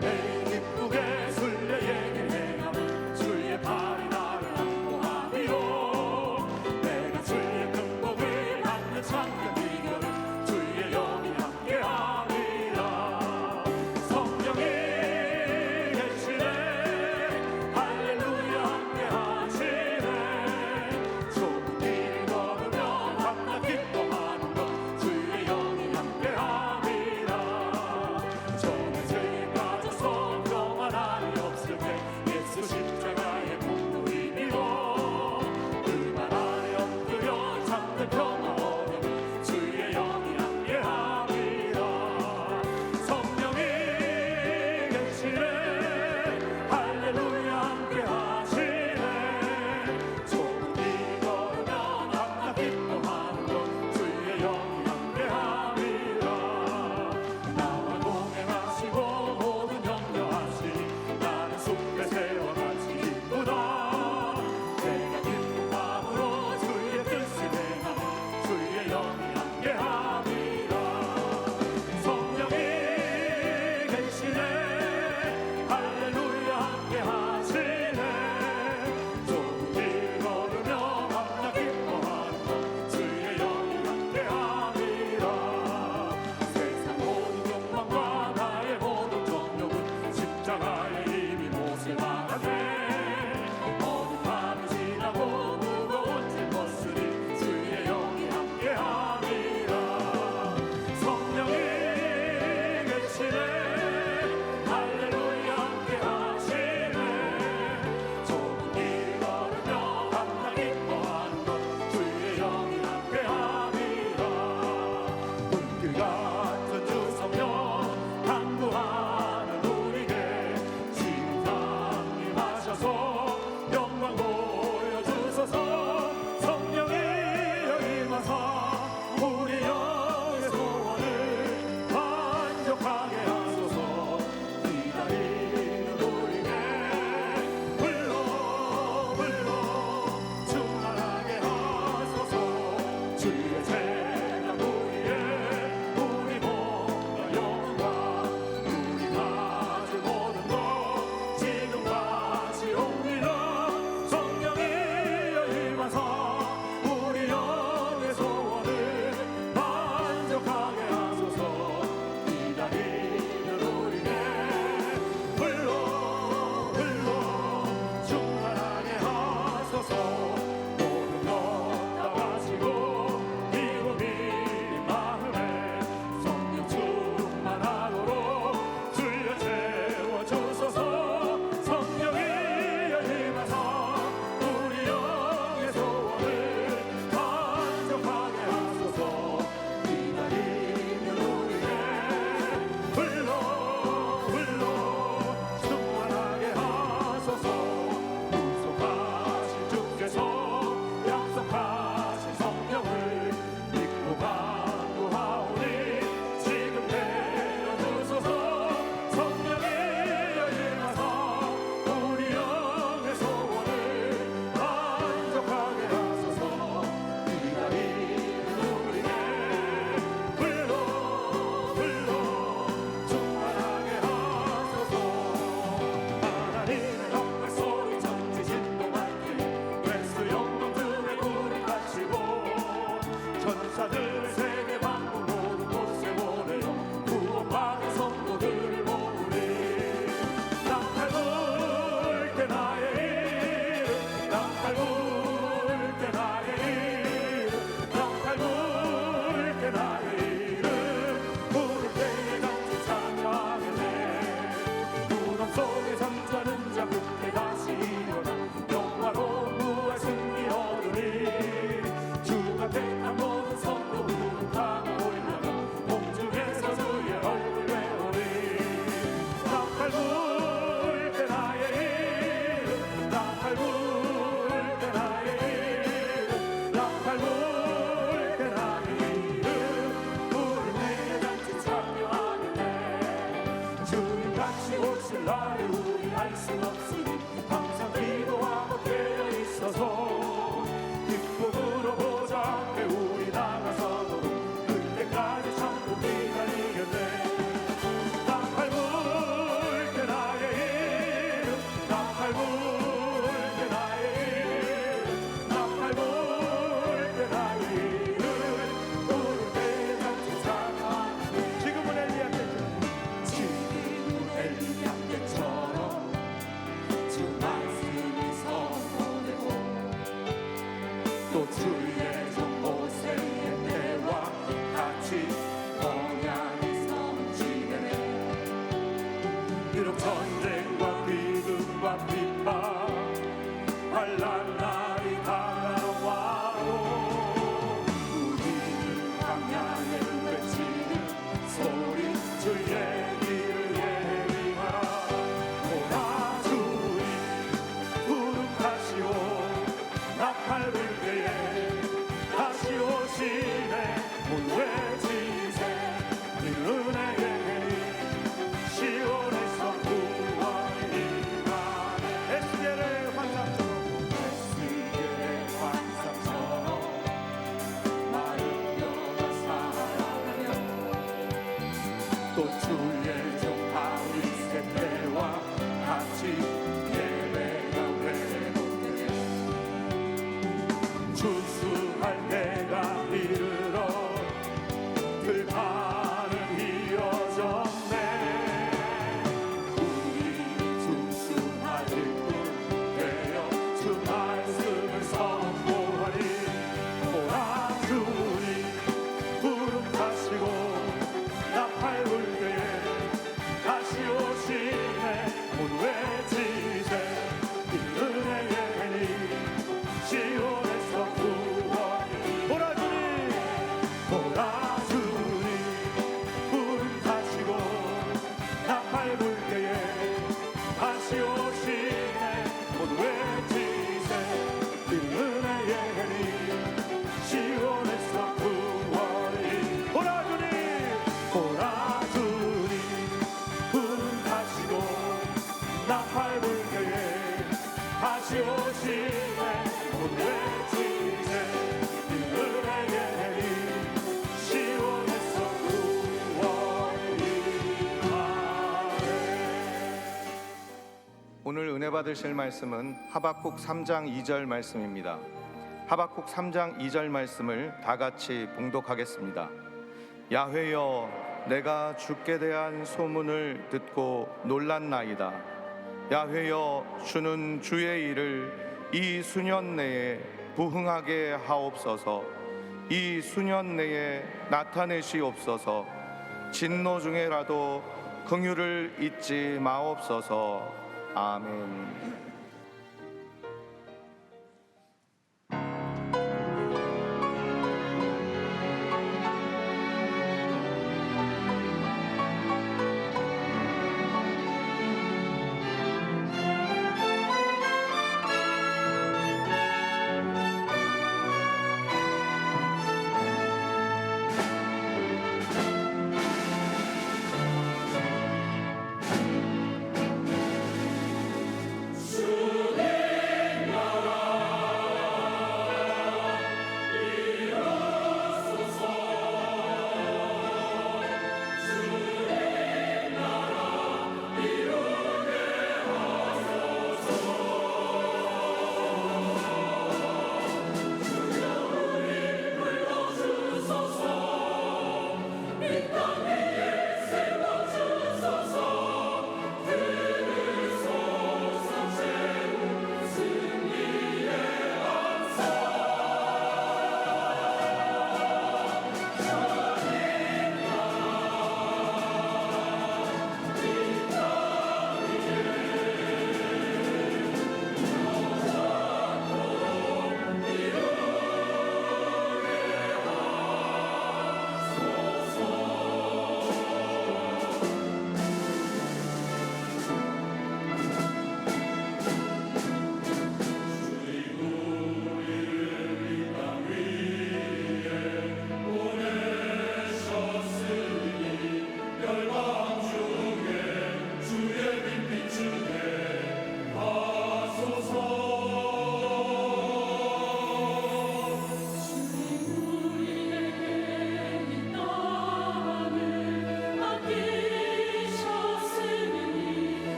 매일 기쁘게 순례에게 행함은 주의 팔이 나를 안보함이요 내가 주의 큰 복을 받는 참된 비결은 주의 영이 함께함이라 성령이 계시네 할렐루야 함께하시네 좁은 길 걸으며 밤낮 기뻐하는 것 주의 영이 함께함이라 저는 죄에 빠져서 평안함이 없을 때 예수 십자가의 공로 힘입어 그 말 아래 엎드려 참된 평화 얻으면 주의 영이 함께함이라 성령이 계시네 할렐루야 함께하시네 좁은 길 걸으며 밤낮 기뻐하는 것 주의 영이 함께함이라 나와 동행하시고 모든 염려하시니 나는 숲의 새와 같이 기쁘다 내가 기쁜 마음으로 주의 뜻을 행하면 주의 영이 함께함이라 성령이 계시네 할렐루야 함께하시네 좁은 길 걸으며 밤낮 기뻐하는 것 주의 영이 함께함이라 세상 모든 욕망과 나의 모든 정욕은 십자가의 힘이 못을 막아내 어둠 밤이 지나고 무거운 짐 벗으니 주의 영이 함께함이라 성령이 계시네 할렐루야 함께하시네 좁은 길 걸으며 밤낮 기뻐하는 것 주의 영이 함께함이라 불길 같은 주 성령 간구하는 우리에게 지금 강림하셔서 영광 보여주소서 성령이 임하사 우리 영의 소원을 만족하게 하소서 기다리는 우리에게 불러 충만하게 하소서 주의 제자 우리의 우리 몸과 영혼과 우리 가진 모든 것 지금같이 옵니다 성령이 임하사 우리 영의 소원을 만족하게 하소서 기다리는 우리에게 불러 충만하게 하소서 모든 것 다 가지고 기고 빌린 마음에 성령 충만하도록 주여 채워주소서 성령이 임하사 우리 영의 소원을 만족하게 하소서 기다리는 우리에게 불러 충만하게 하소서 약속하신 주께서 약속하신 성령을 믿고 간구하오니 지금 내려주소서 성령이 임하사 우리 영의 소원을 만족하게 하소서 기다리는 우리에게 불러 충만하게 하소서 하나님의 영광 소리 천지 진동할 때 예수 영광 주의 구름 갇히고 천사들의 세계 만국 모든 곳에 보내어 구원받은 성도들을 모으리 낭탈 부을 때 나의 이름 낭탈 부을 때 나의 이름 낭탈 부을 때 나의 이름 부를 때에 같이 찬양하겠네 무덤 속에 잠자는 자 그때 다시 일어나 영화로운 부활 승리 얻으리 주가 택한 모든 성도 구름 타고 올라가 공중에서 주의 얼굴 외우리 낭탈 부을 때 나의 이름 낭탈 부을 때 나의 이름 낭탈 부을 때 나의 이름 부를 때에 같이 찬양하겠네 주님 같이 오실 날을 우리 알 수 없으니 항상 기도하고 깨어 있어서 뒷북으로 보자 앞에 우리 나가서도 그때까지 참고 기다리겠네 낭탈 부을 양떼처럼 주 말씀이 선포되고 또 주의 종 모세의 때와 같이 언약이 성취되네. 비록 전쟁과 비극과 핍박 환난 날이 다가와도 우리는 광야에 외치는 소리 주의 길을 예비하라. 오라 주님 부름하시오 나팔 불 때에 다시 오시네. 온 외치세 이 은혜의 힘 시온에서 구원이 임하네. 에스겔의 환상처럼 마른 뼈가 살아가며 또 주의 종 다윗의 때와 같이 예배가 회복되네. 추수할 때가 이르러 들판은 이어졌네. 우리 추수할 일꾼 되어 주 말씀을 선포하리. 오라 주님 부름하시고 나팔 불 때에 다시 오시네. 온 외치세 이 은혜의 힘 시온에서 구원이. 오라 주님 오라 주님 부름하시고 나팔 불 때에 다시 오시네. 온 외치세 이 은혜의 힘 시온에서 구원이. 오라 주님 오라 주님 부름하시고 나팔 불 때에 다시 오시네. 온 외치세 이 은혜의 힘 시온에서 구원이 임하네. 오늘 은혜 받으실 말씀은 하박국 3장 2절 말씀입니다. 하박국 3장 2절 말씀을 다 같이 봉독하겠습니다. 야훼여 내가 주께 대한 소문을 듣고 놀랐나이다. 야훼여 주는 주의 일을 이 수년 내에 부흥하게 하옵소서. 이 수년 내에 나타내시옵소서. 진노 중에라도 긍휼을 잊지 마옵소서. 아멘. 주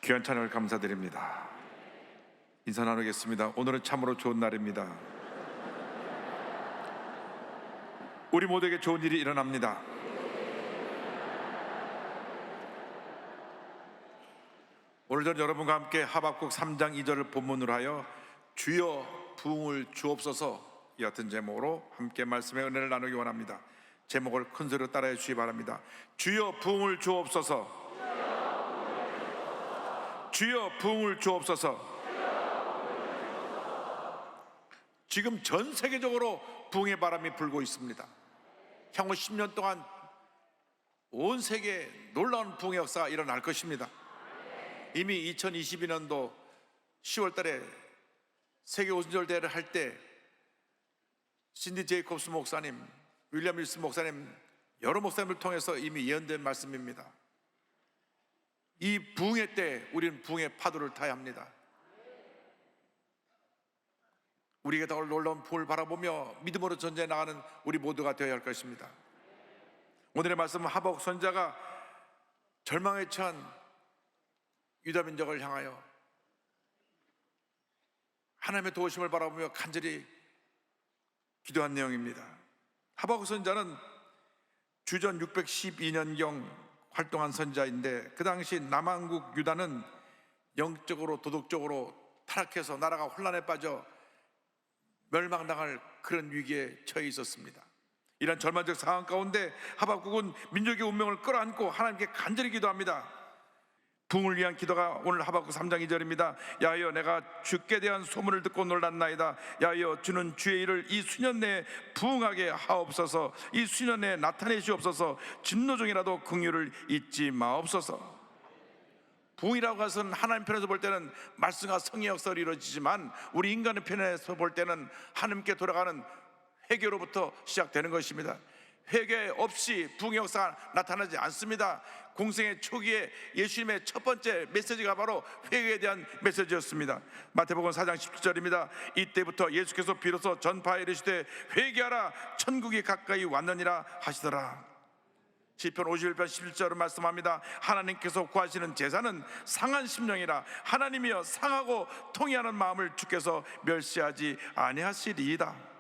귀한 찬양을 감사드립니다. 인사 나누겠습니다. 오늘은 참으로 좋은 날입니다. 우리 모두에게 좋은 일이 일어납니다. 오늘 전 여러분과 함께 하박국 3장 2절을 본문으로 하여 주여 부흥을 주옵소서, 이 같은 제목으로 함께 말씀의 은혜를 나누기 원합니다. 제목을 큰 소리로 따라해 주시기 바랍니다. 주여 부흥을 주옵소서. 주여 부흥을 주옵소서. 지금 전 세계적으로 부흥의 바람이 불고 있습니다. 향후 10년 동안 온 세계에 놀라운 부흥의 역사가 일어날 것입니다. 이미 2022년도 10월 달에 세계 오순절 대회를 할 때 신디 제이콥스 목사님, 윌리엄 윌슨 목사님, 여러 목사님을 통해서 이미 예언된 말씀입니다. 이 부흥의 때 우리는 부흥의 파도를 타야 합니다. 우리에게 더 놀라운 부흥을 바라보며 믿음으로 전진해 나가는 우리 모두가 되어야 할 것입니다. 오늘의 말씀은 하박국 선지자가 절망에 처한 유다 민족을 향하여 하나님의 도우심을 바라보며 간절히 기도한 내용입니다. 하박국 선지자는 주전 612년경 활동한 선지자인데, 그 당시 남한국 유다는 영적으로 도덕적으로 타락해서 나라가 혼란에 빠져 멸망당할 그런 위기에 처해 있었습니다. 이런 절망적 상황 가운데 하박국은 민족의 운명을 끌어안고 하나님께 간절히 기도합니다. 부흥을 위한 기도가 오늘 하박국 3장 2절입니다. 야여 내가 주께 대한 소문을 듣고 놀랐나이다. 야여 주는 주의 일을 이 수년 내에 부흥하게 하옵소서. 이 수년 내에 나타내시옵소서. 진노 중이라도 긍휼을 잊지 마옵소서. 부흥이라고 해서는 하나님 편에서 볼 때는 말씀과 성의 역사로 이루어지지만, 우리 인간의 편에서 볼 때는 하나님께 돌아가는 회개로부터 시작되는 것입니다. 회개 없이 부흥의 역사가 나타나지 않습니다. 공생의 초기에 예수님의 첫 번째 메시지가 바로 회개에 대한 메시지였습니다. 마태복음 4장 17절입니다. 이때부터 예수께서 비로소 전파에 이르시되 회개하라, 천국이 가까이 왔느니라 하시더라. 시편 51편 11절을 말씀합니다. 하나님께서 구하시는 제사는 상한 심령이라. 하나님이여 상하고 통회하는 마음을 주께서 멸시하지 아니하시리이다.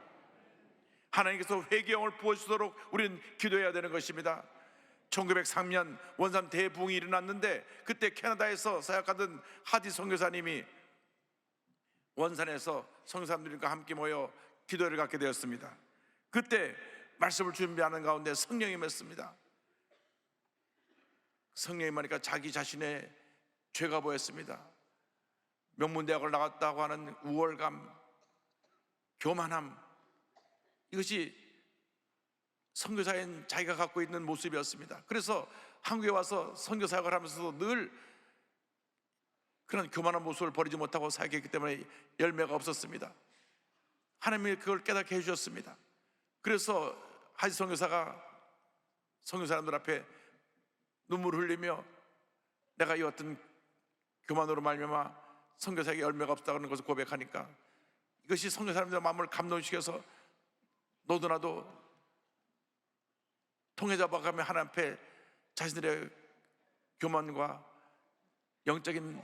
하나님께서 회개형을 부어주도록 우리는 기도해야 되는 것입니다. 1903년 원산 대부흥이 일어났는데, 그때 캐나다에서 사역하던 하디 선교사님이 원산에서 선교사님들과 함께 모여 기도를 갖게 되었습니다. 그때 말씀을 준비하는 가운데 성령이 맺습니다. 성령이 임하니까 자기 자신의 죄가 보였습니다. 명문대학을 나갔다고 하는 우월감, 교만함, 이것이 선교사인 자기가 갖고 있는 모습이었습니다. 그래서 한국에 와서 선교 사역을 하면서도 늘 그런 교만한 모습을 버리지 못하고 사역했기 때문에 열매가 없었습니다. 하나님이 그걸 깨닫게 해주셨습니다. 그래서 하지 선교사가 선교 사람들 앞에 눈물을 흘리며 내가 이 어떤 교만으로 말미암아 선교 사역에 열매가 없다는 것을 고백하니까, 이것이 선교 사람들의 마음을 감동시켜서 너도 나도 통해 잡아가며 하나님 앞에 자신들의 교만과 영적인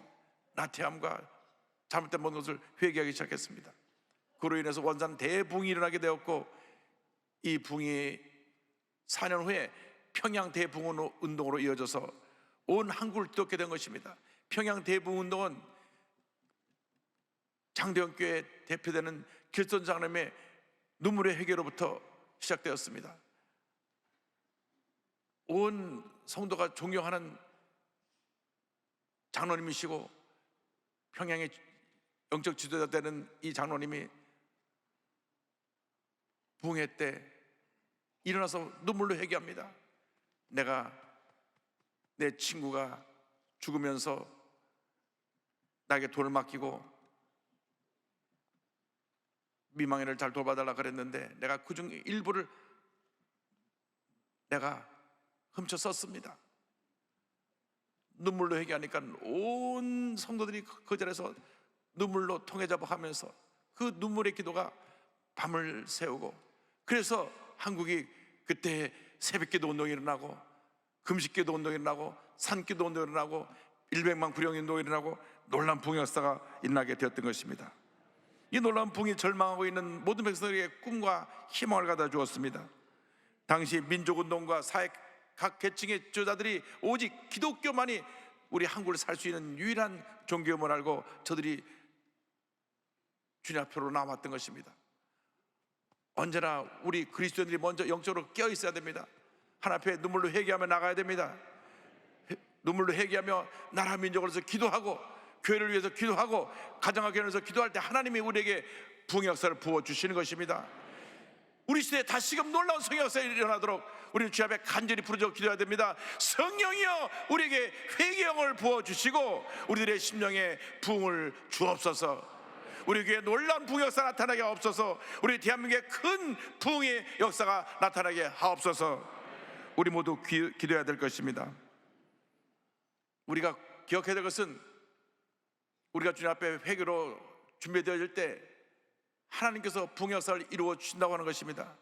나태함과 잘못된 모든 것을 회개하기 시작했습니다. 그로 인해서 원산 대부흥이 일어나게 되었고, 이 부흥이 4년 후에 평양 대부흥 운동으로 이어져서 온 한국을 뒤덮게 된 것입니다. 평양 대부흥 운동은 장대원 교회 대표되는 길선 장로님의 눈물의 회개로부터 시작되었습니다. 온 성도가 존경하는 장로님이시고 평양의 영적 지도자 되는 이 장로님이 부흥회 때 일어나서 눈물로 회개합니다. 내가 내 친구가 죽으면서 나에게 돈을 맡기고 미망인을 잘 돌봐달라 그랬는데 내가 그중 일부를 내가 훔쳐 썼습니다. 눈물로 회개하니까 온 성도들이 그 자리에서 눈물로 통해잡아가면서 그 눈물의 기도가 밤을 새우고, 그래서 한국이 그때 새벽기도 운동이 일어나고 금식기도 운동이 일어나고 산기도 운동이 일어나고 100만 불령인도 일어나고 놀라운 부흥 역사가 일어나게 되었던 것입니다. 이 놀라운 부흥이 절망하고 있는 모든 백성에게 꿈과 희망을 가다 주었습니다. 당시 민족운동과 사회 각 계층의 지도자들이 오직 기독교만이 우리 한국을 살 수 있는 유일한 종교임을 알고 저들이 주님 앞으로 나왔던 것입니다. 언제나 우리 그리스도인들이 먼저 영적으로 깨어 있어야 됩니다. 하나님 앞에 눈물로 회개하며 나가야 됩니다. 눈물로 회개하며 나라 민족을 위해서 기도하고 교회를 위해서 기도하고 가정과 교회를 위해서 기도할 때 하나님이 우리에게 부흥의 역사를 부어주시는 것입니다. 우리 시대에 다시금 놀라운 성령 역사가 일어나도록 우리는 주 앞에 간절히 부르짖어 기도해야 됩니다. 성령이여 우리에게 회개의 영을 부어주시고 우리들의 심령에 부흥을 주옵소서. 우리 교회에 놀라운 부흥의 역사 나타나게 하옵소서. 우리 대한민국에 큰 부흥의 역사가 나타나게 하옵소서. 우리 모두 기도해야 될 것입니다. 우리가 기억해야 될 것은 우리가 주님 앞에 회개로 준비되어질 때 하나님께서 부흥의 역사를 이루어 주신다고 하는 것입니다.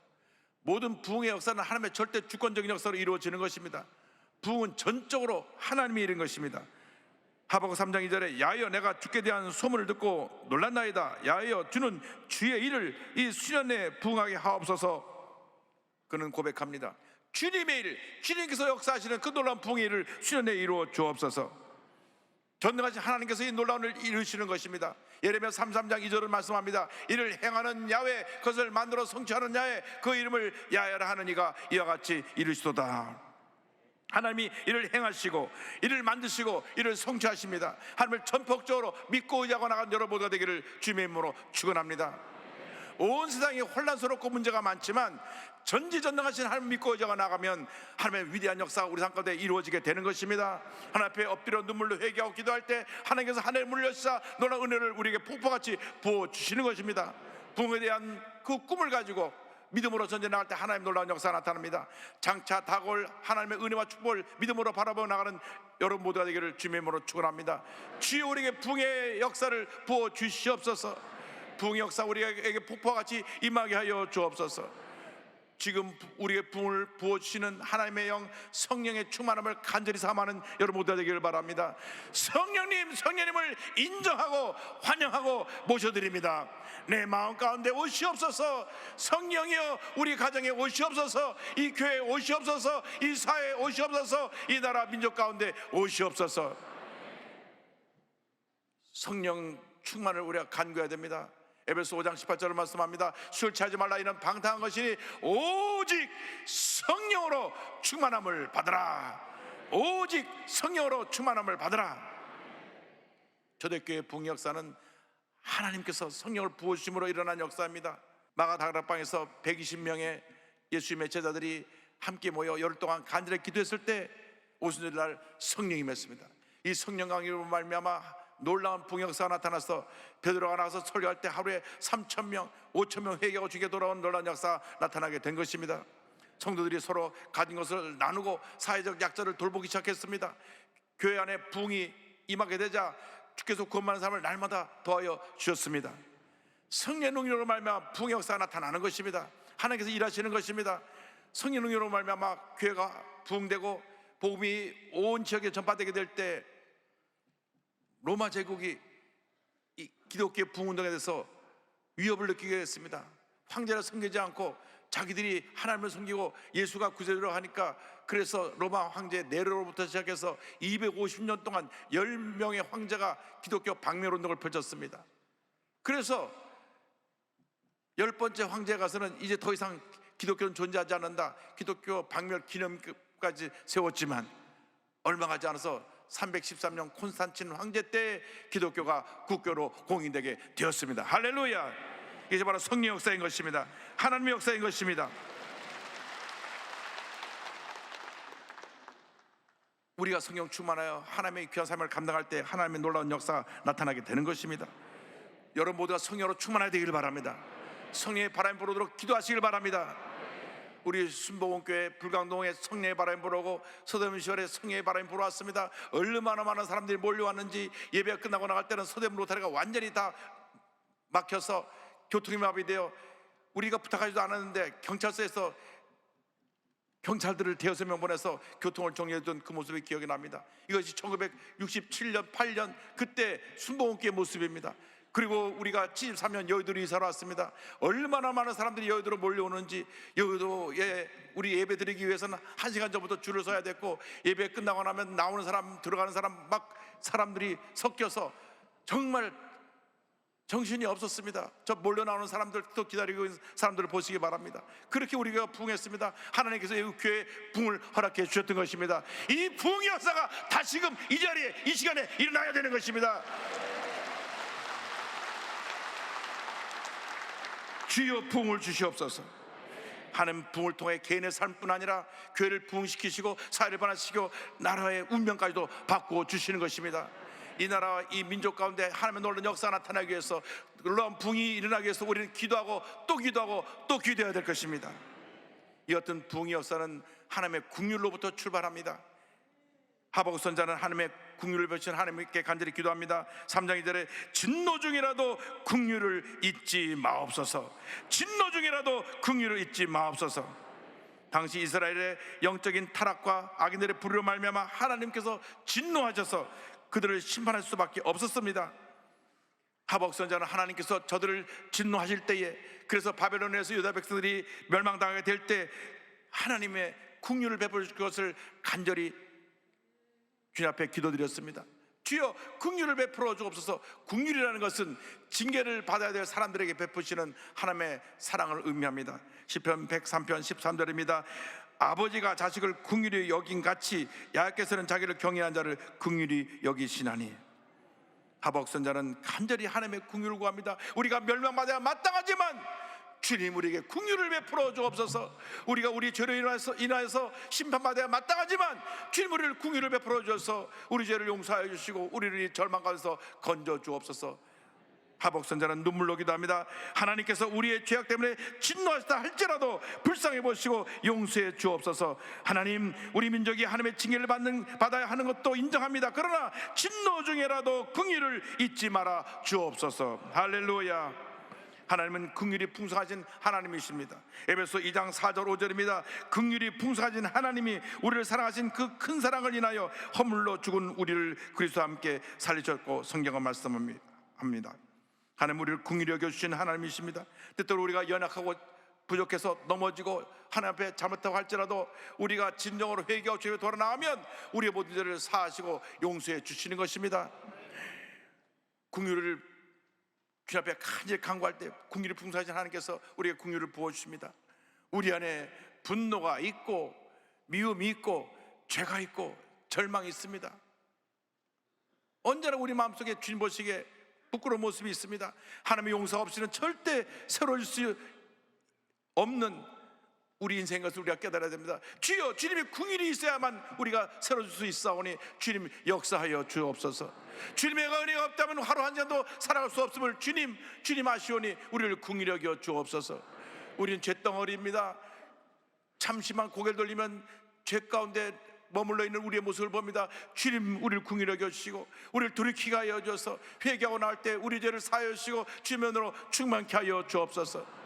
모든 부흥의 역사는 하나님의 절대 주권적인 역사로 이루어지는 것입니다. 부흥은 전적으로 하나님이 이룬 것입니다. 하박국 3장 2절에 야하여 내가 주께 대한 소문을 듣고 놀랐나이다. 야하여 주는 주의 일을 이 수년 내에 부흥하게 하옵소서. 그는 고백합니다. 주님의 일, 주님께서 역사하시는 그 놀라운 부흥의 일을 수년 내에 이루어 주옵소서. 전능하신 하나님께서 이 놀라운 일을 이루시는 것입니다. 예레미야 33장 2절을 말씀합니다. 이를 행하는 야훼, 그것을 만들어 성취하는 야훼, 그 이름을 야훼라 하는 이가 이와 같이 이루시도다. 하나님이 이를 행하시고 이를 만드시고 이를 성취하십니다. 하나님을 전폭적으로 믿고 의지하고 나간 여러분 모두가 되기를 주님의 이름으로 축원합니다. 온 세상이 혼란스럽고 문제가 많지만 전지전능하신 하나님 믿고 의지하고 나가면 하나님의 위대한 역사가 우리 삶 가운데 이루어지게 되는 것입니다. 하나님 앞에 엎드려 눈물로 회개하고 기도할 때 하나님께서 하늘을 물려주사 놀라운 은혜를 우리에게 폭포같이 부어주시는 것입니다. 부흥에 대한 그 꿈을 가지고 믿음으로 전쟁 나갈 때 하나님 놀라운 역사가 나타납니다. 장차 다가올 하나님의 은혜와 축복을 믿음으로 바라보고 나가는 여러분 모두가 되기를 주님의 이름으로 축원합니다. 주여 우리에게 부흥의 역사를 부어 주시옵소서. 부흥의 역사 우리에게 폭포같이 임하게 하여 주옵소서. 지금 우리에게 부흥을 부어주시는 하나님의 영 성령의 충만함을 간절히 사모하는 여러분 모두가 되기를 바랍니다. 성령님, 성령님을 인정하고 환영하고 모셔드립니다. 내 마음 가운데 오시옵소서. 성령이여 우리 가정에 오시옵소서. 이 교회에 오시옵소서. 이 사회에 오시옵소서. 이 나라 민족 가운데 오시옵소서. 성령 충만을 우리가 간구해야 됩니다. 에베소 5장 18절을 말씀합니다. 술 취하지 말라 이는 방탕한 것이니 오직 성령으로 충만함을 받으라. 오직 성령으로 충만함을 받으라. 초대교회 부흥 역사는 하나님께서 성령을 부어주심으로 일어난 역사입니다. 마가다락방에서 120명의 예수님의 제자들이 함께 모여 열흘 동안 간절히 기도했을 때 오순절날 성령이 임했습니다. 이 성령 강림으로 말미암아 놀라운 부흥 역사가 나타나서 베드로가 나가서 설교할 때 하루에 3,000명, 5,000명 회개하고 주께 돌아온 놀라운 역사가 나타나게 된 것입니다. 성도들이 서로 가진 것을 나누고 사회적 약자를 돌보기 시작했습니다. 교회 안에 부흥이 임하게 되자 주께서 구원받는 사람을 날마다 더하여 주셨습니다. 성령의 능력으로 말미암아 부흥의 역사가 나타나는 것입니다. 하나님께서 일하시는 것입니다. 성령의 능력으로 말미암아 교회가 부흥되고 복음이 온 지역에 전파되게 될 때 로마 제국이 이 기독교의 부흥운동에 대해서 위협을 느끼게 됐습니다. 황제를 섬기지 않고 자기들이 하나님을 섬기고 예수가 구세주라고 하니까 그래서 로마 황제 네로로부터 시작해서 250년 동안 10명의 황제가 기독교 박멸운동을 펼쳤습니다. 그래서 10번째 황제에 가서는 이제 더 이상 기독교는 존재하지 않는다, 기독교 박멸 기념까지 세웠지만 얼마 가지 않아서 313년 콘스탄틴 황제 때 기독교가 국교로 공인되게 되었습니다. 할렐루야. 이제 바로 성령 역사인 것입니다. 하나님의 역사인 것입니다. 우리가 성령 충만하여 하나님의 귀한 삶을 감당할 때 하나님의 놀라운 역사가 나타나게 되는 것입니다. 여러분 모두가 성령으로 충만해야 되기를 바랍니다. 성령의 바람이 불어오도록 기도하시길 바랍니다. 우리 순복음교회 불광동에 성령의 바람이 불어오고 서대문시월에 성령의 바람이 불어왔습니다. 얼마나 많은 사람들이 몰려왔는지 예배가 끝나고 나갈 때는 서대문 로타리가 완전히 다 막혀서 교통이 마비되어 우리가 부탁하지도 않았는데 경찰서에서 경찰들을 대여섯 명 보내서 교통을 정리했던 그 모습이 기억이 납니다. 이것이 1967년 8년 그때 순복음교회 모습입니다. 그리고 우리가 73년 여의도로 이사를 왔습니다. 얼마나 많은 사람들이 여의도로 몰려오는지, 여의도에 우리 예배 드리기 위해서는 1시간 전부터 줄을 서야 됐고, 예배 끝나고 나면 나오는 사람 들어가는 사람 막 사람들이 섞여서 정말 정신이 없었습니다. 저 몰려 나오는 사람들 또 기다리고 있는 사람들을 보시기 바랍니다. 그렇게 우리가 부흥했습니다. 하나님께서 이 교회에 부흥을 허락해 주셨던 것입니다. 이 부흥의 역사가 다시금 이 자리에 이 시간에 일어나야 되는 것입니다. 주여 부흥을 주시옵소서. 하나님 부흥을 통해 개인의 삶뿐 아니라 교회를 부흥시키시고 사회를 변화시키고 나라의 운명까지도 바꾸어 주시는 것입니다. 이 나라와 이 민족 가운데 하나님의 놀라운 역사가 나타나기 위해서, 놀라운 부흥이 일어나기 위해서 우리는 기도하고 또 기도하고 또 기도해야 될 것입니다. 이 어떤 부흥의 역사는 하나님의 국률로부터 출발합니다. 하박국 선자는 하나님의 국률을 벼신 하나님께 간절히 기도합니다. 3장 2절에 진노 중이라도 국률을 잊지 마옵소서. 진노 중이라도 국률을 잊지 마옵소서. 당시 이스라엘의 영적인 타락과 악인들의 불의로 말미암아 하나님께서 진노하셔서 그들을 심판할 수밖에 없었습니다. 하박국 선자는 하나님께서 저들을 진노하실 때에, 그래서 바벨론에서 유다 백성들이 멸망당하게 될 때 하나님의 국률을 베풀어 줄 것을 간절히 주님 앞에 기도드렸습니다. 주여 국률을 베풀어 주옵소서. 국률이라는 것은 징계를 받아야 될 사람들에게 베푸시는 하나님의 사랑을 의미합니다. 시편 103편 13절입니다. 아버지가 자식을 긍휼히 여긴 같이 야훼께서는 자기를 경외한 자를 긍휼히 여기시나니. 하박국 선자는 간절히 하나님의 긍휼을 구합니다. 우리가 멸망받아야 마땅하지만 주님 우리에게 긍휼을 베풀어 주옵소서. 우리가 우리 죄로 인하여서 심판받아야 마땅하지만 주님 우리를 긍휼을 베풀어 주셔서 우리 죄를 용서하여 주시고 우리를 이 절망 가운데서 건져 주옵소서. 하박국 선자는 눈물로 기도합니다. 하나님께서 우리의 죄악 때문에 진노하시다 할지라도 불쌍히 보시고 용서해 주옵소서. 하나님, 우리 민족이 하나님의 징계를 받아야 하는 것도 인정합니다. 그러나 진노 중에라도 긍휼을 잊지 말아 주옵소서. 할렐루야. 하나님은 긍휼이 풍성하신 하나님이십니다. 에베소 2장 4절 5절입니다. 긍휼이 풍성하신 하나님이 우리를 사랑하신 그 큰 사랑을 인하여 허물로 죽은 우리를 그리스도와 함께 살리셨고, 성경은 말씀합니다. 하나님 우리를 긍휼히 여겨주신 하나님이십니다. 때때로 우리가 연약하고 부족해서 넘어지고 하나님 앞에 잘못하고 할지라도 우리가 진정으로 회개하고 주님께 돌아나오면 우리의 모든 죄를 사하시고 용서해 주시는 것입니다. 긍휼을 주님 앞에 간절히 간구할 때 긍휼이 풍성하신 하나님께서 우리에게 긍휼을 부어주십니다. 우리 안에 분노가 있고 미움이 있고 죄가 있고 절망이 있습니다. 언제나 우리 마음속에 주님 보시기에 부끄러운 모습이 있습니다. 하나님의 용서 없이는 절대 새로울 수 없는 우리 인생인 것을 우리가 깨달아야 됩니다. 주여, 주님의 긍휼이 있어야만 우리가 새로울 수 있사오니 주님 역사하여 주옵소서. 주님의 은혜가 없다면 하루 한 잔도 살아갈 수 없음을 주님 아시오니 우리를 긍휼히 여겨 주옵소서. 우리는 죄덩어리입니다. 잠시만 고개를 돌리면 죄 가운데 머물러 있는 우리의 모습을 봅니다. 주님 우리를 긍휼히 여겨주시고 우리를 돌이키게 하여 주셔서 회개하고 나올 때 우리 죄를 사하여 주시고 주님의 은혜로 충만케 하여 주옵소서.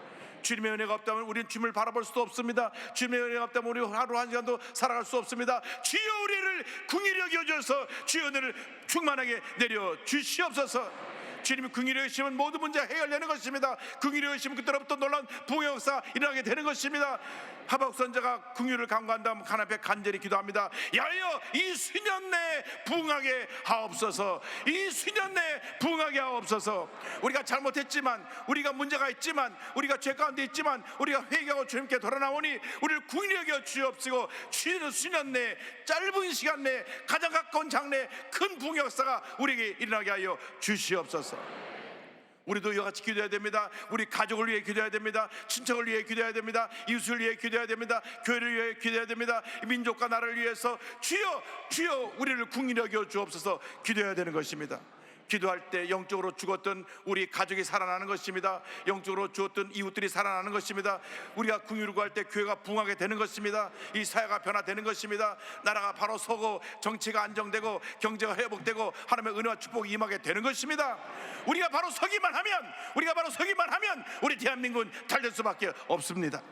주님의 은혜가 없다면 우리는 주님을 바라볼 수도 없습니다. 주님의 은혜가 없다면 우리 하루 한 시간도 살아갈 수 없습니다. 주여 우리를 긍휼히 여겨주셔서 주의 은혜를 충만하게 내려 주시옵소서. 주님이 긍휼히 여기시면 모든 문제 해결되는 것입니다. 긍휼히 여기시면 그때로부터 놀라운 부흥의 역사 일어나게 되는 것입니다. 하박국 선자가 긍휼을 간구한 다음 하나님 앞에 간절히 기도합니다. 야여 이 수년 내에 부흥하게 하옵소서. 이 수년 내에 부흥하게 하옵소서. 우리가 잘못했지만, 우리가 문제가 있지만, 우리가 죄 가운데 있지만 우리가 회개하고 주님께 돌아나오니 우리를 긍휼히 여겨 주옵시고 주는 수년 내에 짧은 시간 내에 가장 가까운 장래에 큰 부흥의 역사가 우리에게 일어나게 하여 주시옵소서. 우리도 이와 같이 기도해야 됩니다. 우리 가족을 위해 기도해야 됩니다. 친척을 위해 기도해야 됩니다. 이웃을 위해 기도해야 됩니다. 교회를 위해 기도해야 됩니다. 민족과 나라를 위해서 주여 우리를 긍휼히 여겨 주옵소서 기도해야 되는 것입니다. 기도할 때 영적으로 죽었던 우리 가족이 살아나는 것입니다. 영적으로 죽었던 이웃들이 살아나는 것입니다. 우리가 긍휼을 구할 때 교회가 부흥하게 되는 것입니다. 이 사회가 변화되는 것입니다. 나라가 바로 서고 정치가 안정되고 경제가 회복되고 하나님의 은혜와 축복이 임하게 되는 것입니다. 우리가 바로 서기만 하면 우리 대한민국은 잘 될 수밖에 없습니다.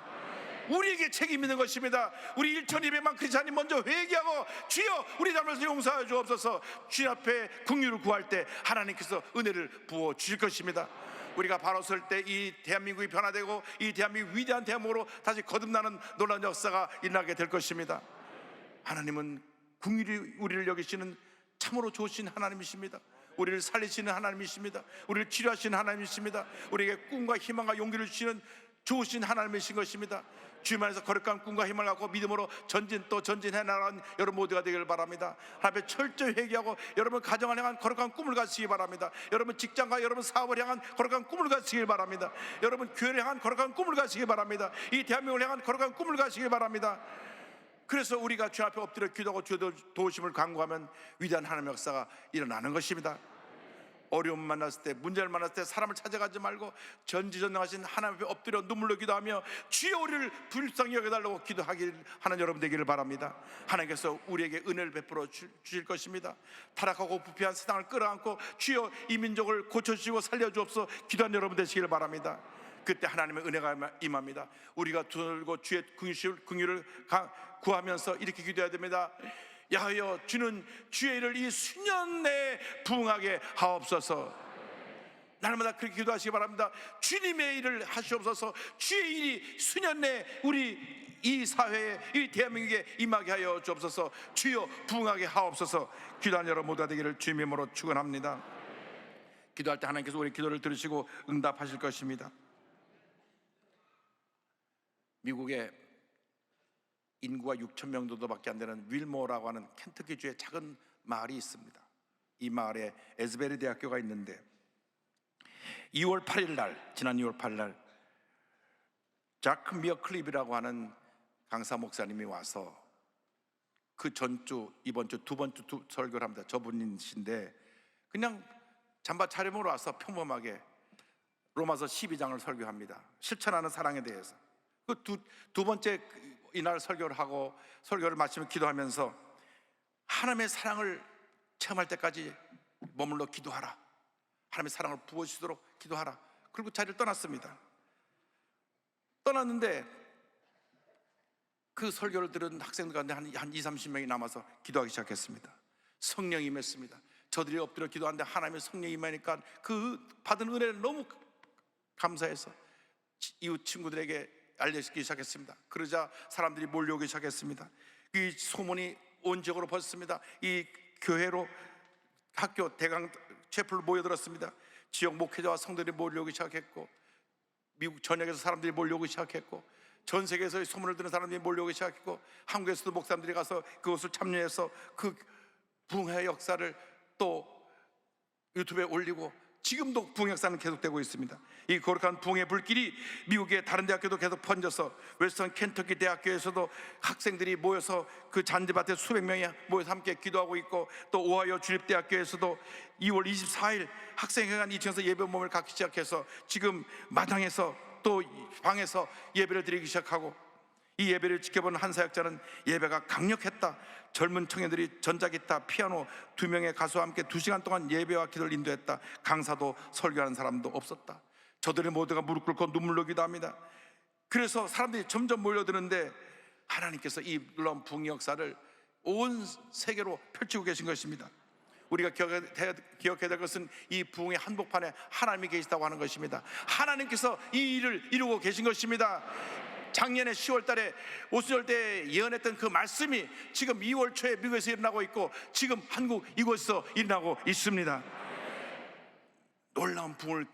우리에게 책임 있는 것입니다. 우리 1200만 크리스찬이 먼저 회개하고 주여 우리 잘못을 용서하여 주옵소서. 주님 앞에 긍휼을 구할 때 하나님께서 은혜를 부어 주실 것입니다. 우리가 바로 설 때 이 대한민국이 변화되고 이 대한민국 위대한 대한민국으로 다시 거듭나는 놀라운 역사가 일어나게 될 것입니다. 하나님은 긍휼히 우리를 여기시는 참으로 좋으신 하나님이십니다. 우리를 살리시는 하나님이십니다. 우리를 치료하시는 하나님이십니다. 우리에게 꿈과 희망과 용기를 주시는 좋으신 하나님이신 것입니다. 주님 안에서 거룩한 꿈과 희망을 갖고 믿음으로 전진 또 전진해 나가는 여러분 모두가 되기를 바랍니다. 하나님 앞에 철저히 회개하고 여러분 가정을 향한 거룩한 꿈을 가지시기 바랍니다. 여러분 직장과 여러분 사업을 향한 거룩한 꿈을 가지시기 바랍니다. 여러분 교회를 향한 거룩한 꿈을 가지시기 바랍니다. 이 대한민국을 향한 거룩한 꿈을 가지시기 바랍니다. 그래서 우리가 주 앞에 엎드려 기도하고 주의 도우심을 간구하면 위대한 하나님의 역사가 일어나는 것입니다. 어려움 만났을 때, 문제를 만났을 때 사람을 찾아가지 말고 전지전능하신 하나님 앞에 엎드려 눈물로 기도하며 주여 우리를 불쌍히 여겨달라고 기도하길 하는 여러분 되기를 바랍니다. 하나님께서 우리에게 은혜를 베풀어 주실 것입니다. 타락하고 부패한 세상을 끌어안고 주여 이 민족을 고쳐주시고 살려주옵소서 기도한 여러분 되시기를 바랍니다. 그때 하나님의 은혜가 임합니다. 우리가 들고 주의 긍휼을 구하면서 이렇게 기도해야 됩니다. 야하여 주는 주의 일을 이 수년 내에 부응하게 하옵소서. 날마다 그렇게 기도하시기 바랍니다. 주님의 일을 하시옵소서. 주의 일이 수년 내에 우리 이 사회에 이 대한민국에 임하게 하여 주옵소서. 주여 부응하게 하옵소서. 기도하는 여러분 모두가 되기를 주님의 이름으로 축원합니다. 기도할 때 하나님께서 우리 기도를 들으시고 응답하실 것입니다. 미국에 인구가 6,000명 정도밖에 안 되는 윌모어라고 하는 켄터키주의 작은 마을이 있습니다. 이 마을에 에스베리 대학교가 있는데 2월 8일 날, 지난 2월 8일 날 자크 미어 클립이라고 하는 강사 목사님이 와서 그 전주, 이번 주 두 번째 설교를 합니다. 저분이신데 그냥 잠바 차림으로 와서 평범하게 로마서 12장을 설교합니다. 실천하는 사랑에 대해서. 그 두 번째 이날 설교를 하고 설교를 마치면 기도하면서 하나님의 사랑을 체험할 때까지 머물러 기도하라. 하나님의 사랑을 부어주시도록 기도하라. 그리고 자리를 떠났습니다. 떠났는데 그 설교를 들은 학생들 가운데 한 20-30명이 남아서 기도하기 시작했습니다. 성령이 임했습니다. 저들이 엎드려 기도하는데 하나님의 성령이 임하니까 그 받은 은혜를 너무 감사해서 이웃 친구들에게 알려주기 시작했습니다. 그러자 사람들이 몰려오기 시작했습니다. 이 소문이 온 지역으로 퍼졌습니다. 이 교회로 학교 대강 채플로 모여들었습니다. 지역 목회자와 성도들이 몰려오기 시작했고 미국 전역에서 사람들이 몰려오기 시작했고 전 세계에서 소문을 듣는 사람들이 몰려오기 시작했고 한국에서도 목사님들이 가서 그것을 참여해서 그 부흥의 역사를 또 유튜브에 올리고 지금도 부흥 역사는 계속되고 있습니다. 이 거룩한 부흥의 불길이 미국의 다른 대학교도 계속 번져서 웨스턴 켄터키 대학교에서도 학생들이 모여서 그 잔디밭에 수백 명이 모여서 함께 기도하고 있고 또 오하이오 주립대학교에서도 2월 24일 학생회관 2층에서 예배 모임을 갖기 시작해서 지금 마당에서 또 방에서 예배를 드리기 시작하고 이 예배를 지켜본 한 사역자는 예배가 강력했다. 젊은 청년들이 전자기타, 피아노 2명의 가수와 함께 2시간 동안 예배와 기도를 인도했다. 강사도 설교하는 사람도 없었다. 저들의 모두가 무릎 꿇고 눈물로 기도합니다. 그래서 사람들이 점점 몰려드는데 하나님께서 이 놀라운 부흥 역사를 온 세계로 펼치고 계신 것입니다. 우리가 기억해야 될 것은 이 부흥의 한복판에 하나님이 계시다고 하는 것입니다. 하나님께서 이 일을 이루고 계신 것입니다. 작년에 10월 달에 오순절 때 예언했던 그 말씀이 지금 2월 초에 미국에서 일어나고 있고 지금 한국 이곳에서 일어나고 있습니다. 놀라운 부흥을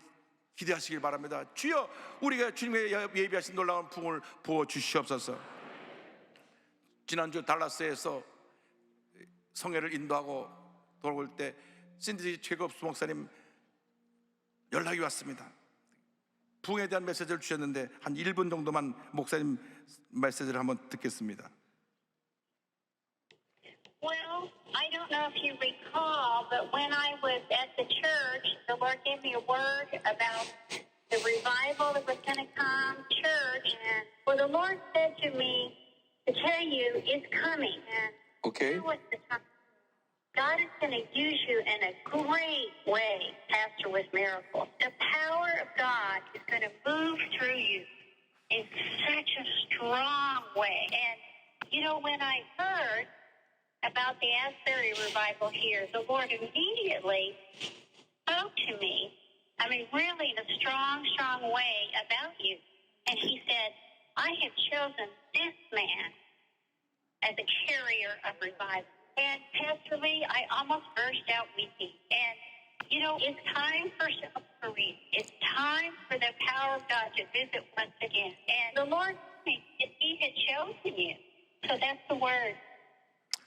기대하시길 바랍니다. 주여 우리가 주님의 예비하신 놀라운 부흥을 부어주시옵소서. 지난주 달라스에서 성회를 인도하고 돌아올 때 신디 제kop스 목사님 연락이 왔습니다. 부흥에 대한 메시지를 주셨는데 한 1분 정도만 목사님 메시지를 한번 듣겠습니다. Well, I don't know if you recall, but when I was at the church, the Lord gave me a word about the revival that was going to come, church, and well, the Lord said to me to tell you it's coming. And Okay. now is the time. God is going to use you in a great way, Pastor, with miracles. The power of God is going to move through you. in such a strong way. And, you know, when I heard about the Asbury revival here, the Lord immediately spoke to me, I mean, really in a strong, strong way about you. And he said, I have chosen this man as a carrier of revival. And Pastor Lee, I almost burst out weeping. And, you know, it's time for self-bereavement. It's time for the power of God to visit once again. And the Lord thinks that he had chosen you. So that's the word.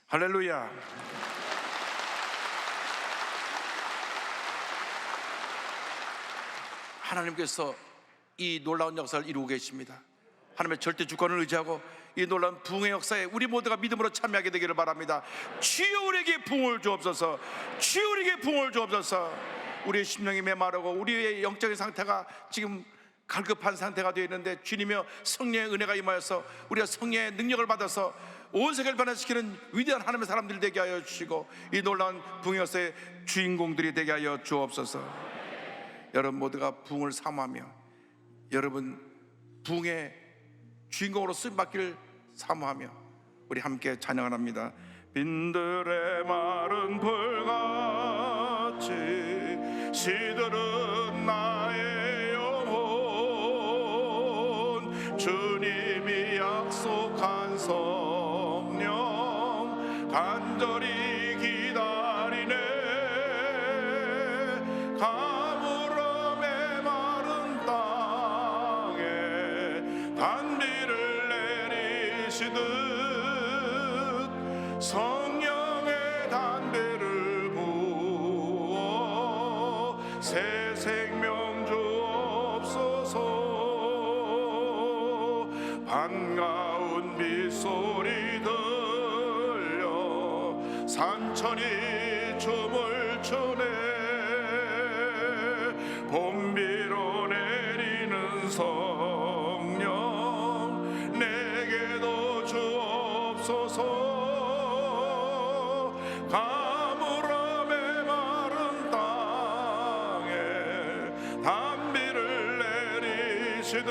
할렐루야. 하나님께서 이 놀라운 역사를 이루고 계십니다. 하나님의 절대 주권을 의지하고 이 놀라운 부흥의 역사에 우리 모두가 믿음으로 참여하게 되기를 바랍니다. 주여 우리에게 부흥을 주옵소서. 주여 우리에게 부흥을 주옵소서. 우리의 심령이 메마르고 우리의 영적인 상태가 지금 갈급한 상태가 되어 있는데 주님이여 성령의 은혜가 임하여서 우리가 성령의 능력을 받아서 온 세계를 변화시키는 위대한 하나님의 사람들이 되게 하여 주시고 이 놀라운 부흥의 역사의 주인공들이 되게 하여 주옵소서. 여러분 모두가 부흥을 사모하며 여러분 부흥의 주인공으로 쓰임받기를 사모하며 우리 함께 찬양을 합니다. 빈들의 마른 불같이 시들은 나의 영혼 주님이 약속한 성령 간절히 기다리네 가물어 메마른 땅에 단비를 내리시듯 성령의 단비를 부어 새 생명 주옵소서. 반가운 빗소리 들려 산천이 춤을 추네 봄비로 내리는 성령 내게도 주옵소서. 가물어 메마른 땅에 단비를 내리시듯